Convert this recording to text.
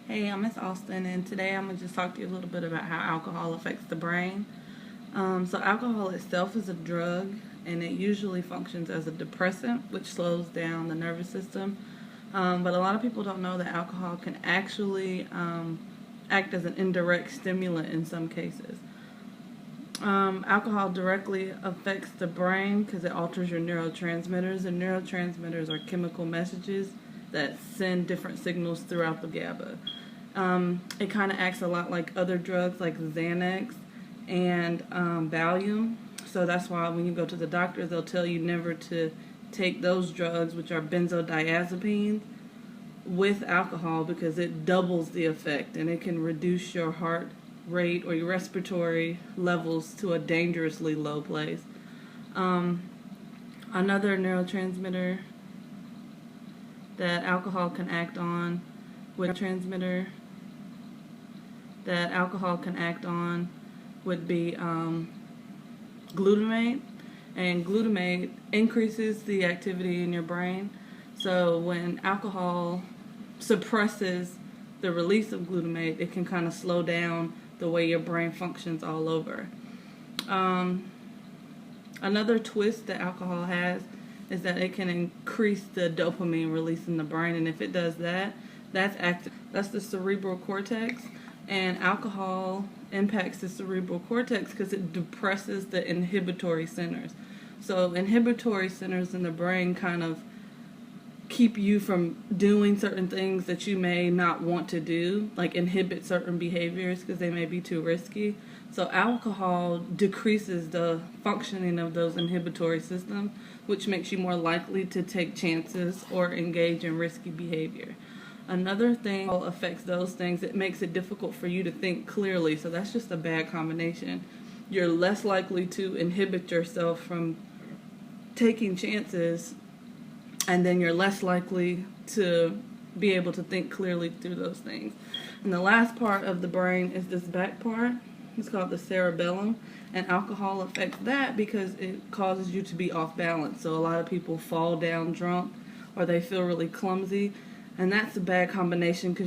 Hey, I'm Miss Austin, and today I'm going to just talk to you a little bit about how alcohol affects the brain. So, alcohol itself is a drug, and it usually functions as a depressant, which slows down the nervous system. But a lot of people don't know that alcohol can actually act as an indirect stimulant in some cases. Alcohol directly affects the brain because it alters your neurotransmitters, and neurotransmitters are chemical messages that send different signals throughout the GABA. It kind of acts a lot like other drugs like Xanax and Valium. So that's why when you go to the doctor, they'll tell you never to take those drugs, which are benzodiazepines, with alcohol because it doubles the effect and it can reduce your heart rate or your respiratory levels to a dangerously low place. Another neurotransmitter that alcohol can act on would be glutamate, and glutamate increases the activity in your brain. So when alcohol suppresses the release of glutamate, it can kind of slow down the way your brain functions all over. Another twist that alcohol has is that it can increase the dopamine release in the brain, and if it does that, that's the cerebral cortex, and alcohol impacts the cerebral cortex because it depresses the inhibitory centers. So inhibitory centers in the brain kind of keep you from doing certain things that you may not want to do, like inhibit certain behaviors because they may be too risky. So alcohol decreases the functioning of those inhibitory systems, which makes you more likely to take chances or engage in risky behavior. Another thing affects those things, it makes it difficult for you to think clearly, so that's just a bad combination. You're less likely to inhibit yourself from taking chances, and then you're less likely to be able to think clearly through those things. And the last part of the brain is this back part. It's called the cerebellum, and alcohol affects that because it causes you to be off balance. So a lot of people fall down drunk or they feel really clumsy, and that's a bad combination because